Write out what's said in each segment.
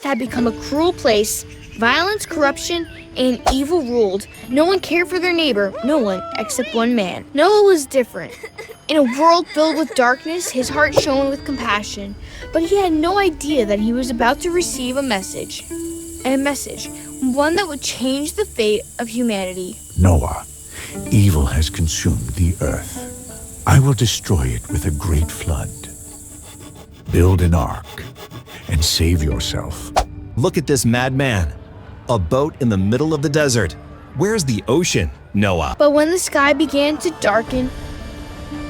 had become a cruel place. Violence, corruption, and evil ruled. No one cared for their neighbor, no one except one man. Noah was different. In a world filled with darkness, his heart shone with compassion. But he had no idea that he was about to receive a message. A message, one that would change the fate of humanity. Noah, evil has consumed the earth. I will destroy it with a great flood. Build an ark and save yourself. Look at this madman. A boat in the middle of the desert. Where's the ocean, Noah? But when the sky began to darken,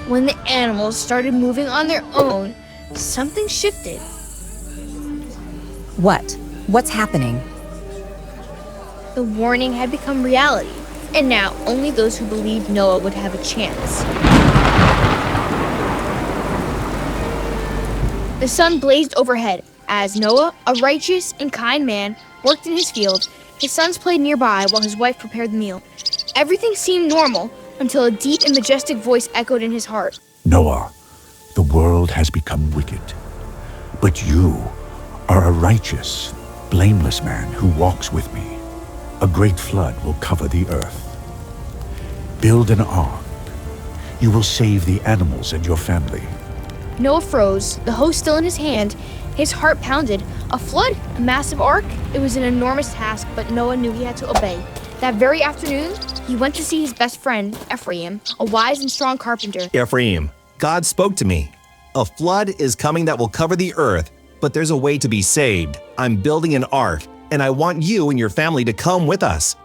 when the animals started moving on their own, something shifted. What? What's happening? The warning had become reality, and now only those who believed Noah would have a chance. The sun blazed overhead as Noah, a righteous and kind man, worked in his field. His sons played nearby while his wife prepared the meal. Everything seemed normal until a deep and majestic voice echoed in his heart. Noah, the world has become wicked, but you are a righteous, blameless man who walks with me. A great flood will cover the earth. Build an ark. You will save the animals and your family. Noah froze, the hoe still in his hand. His heart pounded. A flood? A massive ark? It was an enormous task, but Noah knew he had to obey. That very afternoon, he went to see his best friend, Ephraim, a wise and strong carpenter. Ephraim, God spoke to me. A flood is coming that will cover the earth, but there's a way to be saved. I'm building an ark, and I want you and your family to come with us.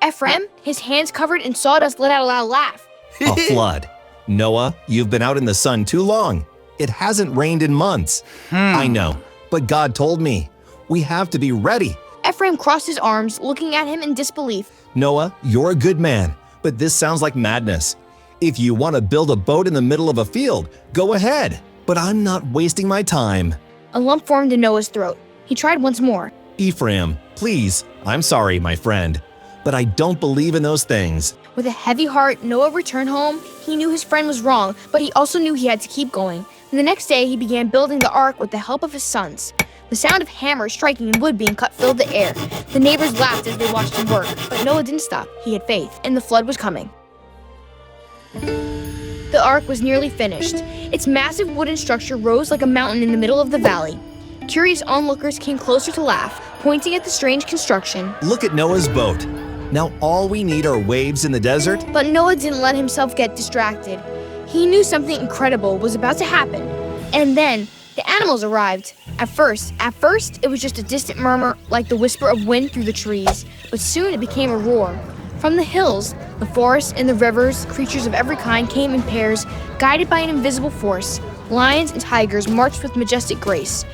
Ephraim, his hands covered in sawdust, let out a loud laugh. A flood. Noah, you've been out in the sun too long. It hasn't rained in months. I know, but God told me. We have to be ready. Ephraim crossed his arms, looking at him in disbelief. Noah, you're a good man, but this sounds like madness. If you want to build a boat in the middle of a field, go ahead. But I'm not wasting my time. A lump formed in Noah's throat. He tried once more. Ephraim, please, I'm sorry, my friend, but I don't believe in those things. With a heavy heart, Noah returned home. He knew his friend was wrong, but he also knew he had to keep going. And the next day, he began building the ark with the help of his sons. The sound of hammers striking and wood being cut filled the air. The neighbors laughed as they watched him work, but Noah didn't stop. He had faith, and the flood was coming. The ark was nearly finished. Its massive wooden structure rose like a mountain in the middle of the valley. Curious onlookers came closer to laugh, pointing at the strange construction. Look at Noah's boat. Now all we need are waves in the desert. But Noah didn't let himself get distracted. He knew something incredible was about to happen. And then, the animals arrived. At first, it was just a distant murmur like the whisper of wind through the trees. But soon it became a roar. From the hills, the forests, and the rivers, creatures of every kind came in pairs, guided by an invisible force. Lions and tigers marched with majestic grace.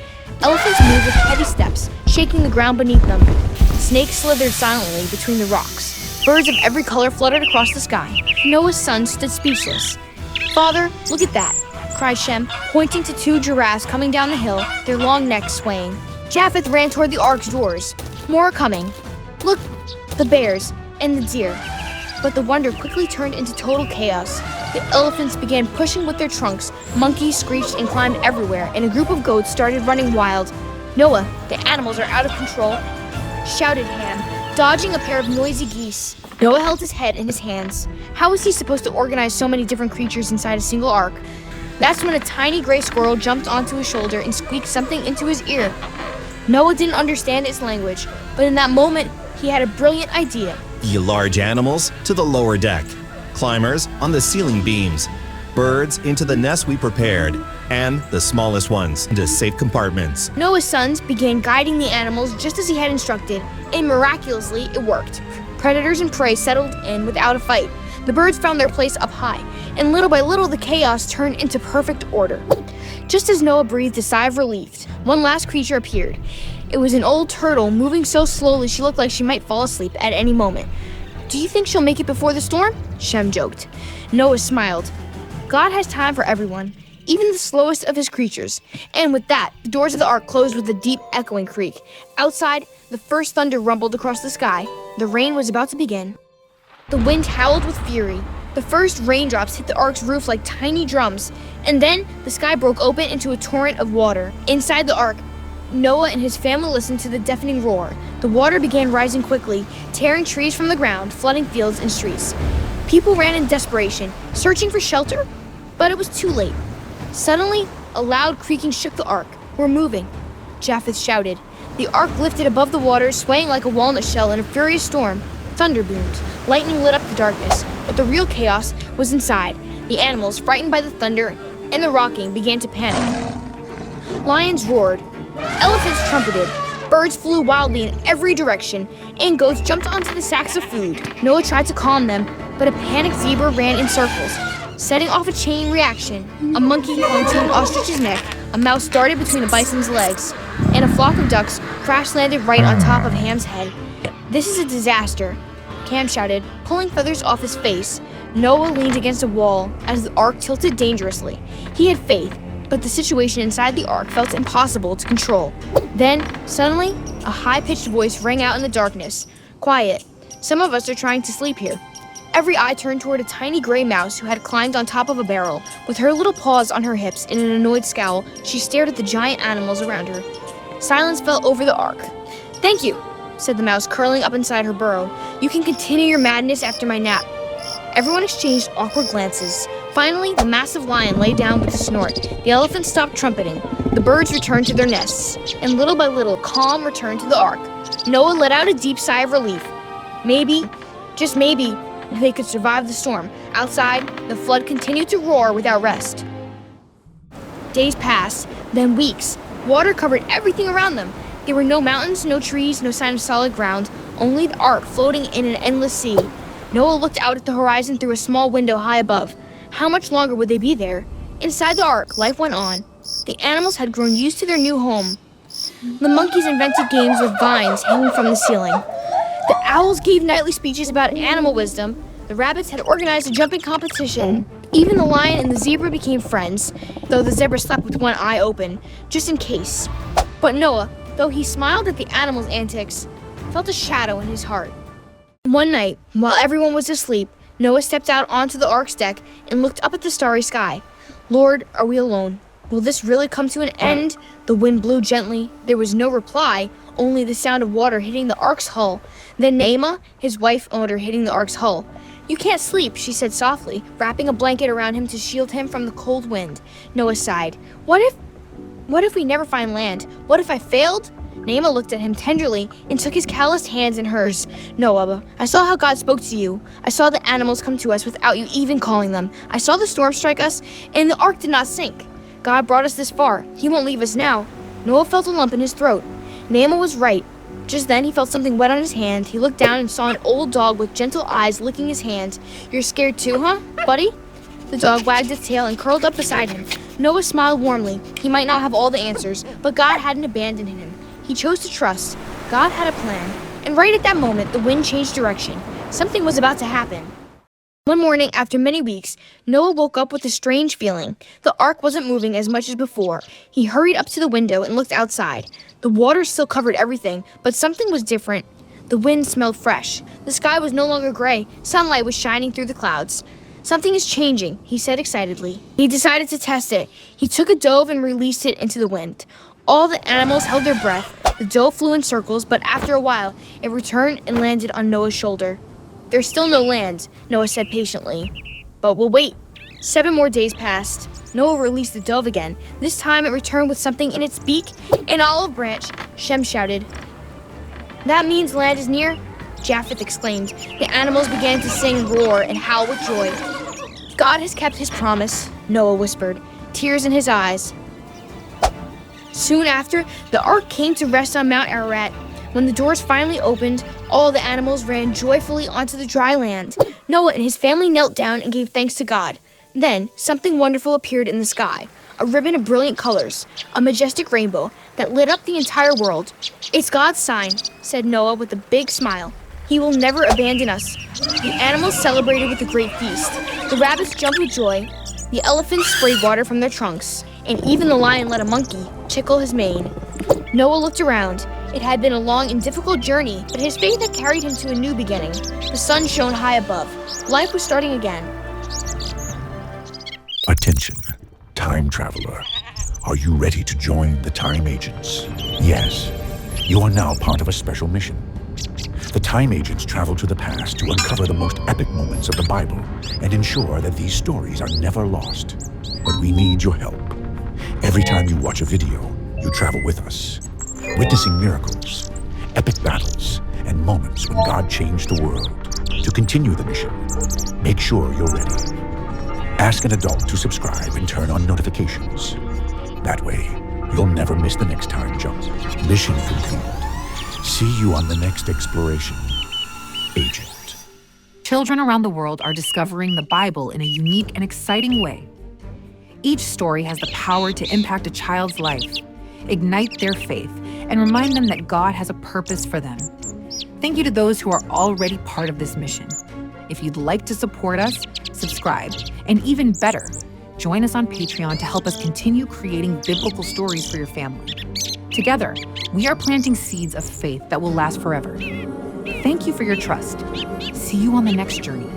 Elephants moved with heavy steps, shaking the ground beneath them. Snakes slithered silently between the rocks. Birds of every color fluttered across the sky. Noah's son stood speechless. "Father, look at that," cried Shem, pointing to two giraffes coming down the hill, their long necks swaying. Japheth ran toward the ark's doors. More are coming. Look, the bears and the deer. But the wonder quickly turned into total chaos. The elephants began pushing with their trunks. Monkeys screeched and climbed everywhere, and a group of goats started running wild. "Noah, the animals are out of control," shouted Ham, dodging a pair of noisy geese. Noah held his head in his hands. How was he supposed to organize so many different creatures inside a single ark? That's when a tiny gray squirrel jumped onto his shoulder and squeaked something into his ear. Noah didn't understand its language, but in that moment, he had a brilliant idea. Ye large animals to the lower deck, climbers on the ceiling beams, birds into the nest we prepared, and the smallest ones into safe compartments. Noah's sons began guiding the animals just as he had instructed, and miraculously, it worked. Predators and prey settled in without a fight. The birds found their place up high, and little by little the chaos turned into perfect order. Just as Noah breathed a sigh of relief, one last creature appeared. It was an old turtle, moving so slowly she looked like she might fall asleep at any moment. "Do you think she'll make it before the storm?" Shem joked. Noah smiled. God has time for everyone, even the slowest of his creatures. And with that, the doors of the ark closed with a deep, echoing creak. Outside, the first thunder rumbled across the sky. The rain was about to begin. The wind howled with fury. The first raindrops hit the ark's roof like tiny drums, and then the sky broke open into a torrent of water. Inside the ark, Noah and his family listened to the deafening roar. The water began rising quickly, tearing trees from the ground, flooding fields and streets. People ran in desperation, searching for shelter, but it was too late. Suddenly, a loud creaking shook the ark. "We're moving," Japheth shouted. The ark lifted above the water, swaying like a walnut shell in a furious storm. Thunder boomed. Lightning lit up the darkness, but the real chaos was inside. The animals, frightened by the thunder and the rocking, began to panic. Lions roared. Elephants trumpeted. Birds flew wildly in every direction, and goats jumped onto the sacks of food. Noah tried to calm them, but a panicked zebra ran in circles, setting off a chain reaction. A monkey clung to an ostrich's neck, a mouse darted between a bison's legs, and a flock of ducks crash-landed right on top of Ham's head. "This is a disaster," Cam shouted, pulling feathers off his face. Noah leaned against a wall as the ark tilted dangerously. He had faith, but the situation inside the ark felt impossible to control. Then, suddenly, a high-pitched voice rang out in the darkness. "Quiet. Some of us are trying to sleep here." Every eye turned toward a tiny gray mouse who had climbed on top of a barrel. With her little paws on her hips in an annoyed scowl, she stared at the giant animals around her. Silence fell over the ark. "Thank you," said the mouse, curling up inside her burrow. "You can continue your madness after my nap." Everyone exchanged awkward glances. Finally, the massive lion lay down with a snort. The elephants stopped trumpeting. The birds returned to their nests, and little by little, calm returned to the ark. Noah let out a deep sigh of relief. Maybe, just maybe, they could survive the storm. Outside, the flood continued to roar without rest. Days passed, then weeks. Water covered everything around them. There were no mountains, no trees, no sign of solid ground, only the ark floating in an endless sea. Noah looked out at the horizon through a small window high above. How much longer would they be there? Inside the ark, life went on. The animals had grown used to their new home. The monkeys invented games with vines hanging from the ceiling. The owls gave nightly speeches about animal wisdom. The rabbits had organized a jumping competition. Even the lion and the zebra became friends, though the zebra slept with one eye open, just in case. But Noah, though he smiled at the animals' antics, felt a shadow in his heart. One night, while everyone was asleep, Noah stepped out onto the ark's deck and looked up at the starry sky. "Lord, are we alone? Will this really come to an end?" The wind blew gently. There was no reply, only the sound of water hitting the ark's hull. Then Naamah, his wife, heard her hitting the ark's hull. "You can't sleep," she said softly, wrapping a blanket around him to shield him from the cold wind. Noah sighed. What if we never find land? What if I failed?" Naamah looked at him tenderly and took his calloused hands in hers. "No, I saw how God spoke to you. I saw the animals come to us without you even calling them. I saw the storm strike us, and the ark did not sink. God brought us this far. He won't leave us now." Noah felt a lump in his throat. Naamah was right. Just then, he felt something wet on his hand. He looked down and saw an old dog with gentle eyes licking his hand. "You're scared too, huh, buddy?" The dog wagged its tail and curled up beside him. Noah smiled warmly. He might not have all the answers, but God hadn't abandoned him. He chose to trust. God had a plan. And right at that moment, the wind changed direction. Something was about to happen. One morning, after many weeks, Noah woke up with a strange feeling. The ark wasn't moving as much as before. He hurried up to the window and looked outside. The water still covered everything, but something was different. The wind smelled fresh. The sky was no longer gray. Sunlight was shining through the clouds. "Something is changing," he said excitedly. He decided to test it. He took a dove and released it into the wind. All the animals held their breath. The dove flew in circles, but after a while, it returned and landed on Noah's shoulder. "There's still no land," Noah said patiently. "But we'll wait." 7 more days passed. Noah released the dove again. This time it returned with something in its beak, an olive branch. Shem shouted. "That means land is near," Japheth exclaimed. The animals began to sing, roar, and howl with joy. "God has kept his promise," Noah whispered, tears in his eyes. Soon after, the ark came to rest on Mount Ararat. When the doors finally opened, all the animals ran joyfully onto the dry land. Noah and his family knelt down and gave thanks to God. Then, something wonderful appeared in the sky. A ribbon of brilliant colors, a majestic rainbow that lit up the entire world. "It's God's sign," said Noah with a big smile. "He will never abandon us." The animals celebrated with a great feast. The rabbits jumped with joy. The elephants sprayed water from their trunks. And even the lion let a monkey tickle his mane. Noah looked around. It had been a long and difficult journey, but his faith had carried him to a new beginning. The sun shone high above. Life was starting again. Attention, time traveler. Are you ready to join the Time Agents? Yes, you are now part of a special mission. The Time Agents travel to the past to uncover the most epic moments of the Bible and ensure that these stories are never lost. But we need your help. Every time you watch a video, you travel with us, witnessing miracles, epic battles, and moments when God changed the world. To continue the mission, make sure you're ready. Ask an adult to subscribe and turn on notifications. That way, you'll never miss the next time jump. Mission complete. See you on the next exploration, Agent. Children around the world are discovering the Bible in a unique and exciting way. Each story has the power to impact a child's life, ignite their faith, and remind them that God has a purpose for them. Thank you to those who are already part of this mission. If you'd like to support us, subscribe, and even better, join us on Patreon to help us continue creating biblical stories for your family. Together, we are planting seeds of faith that will last forever. Thank you for your trust. See you on the next journey.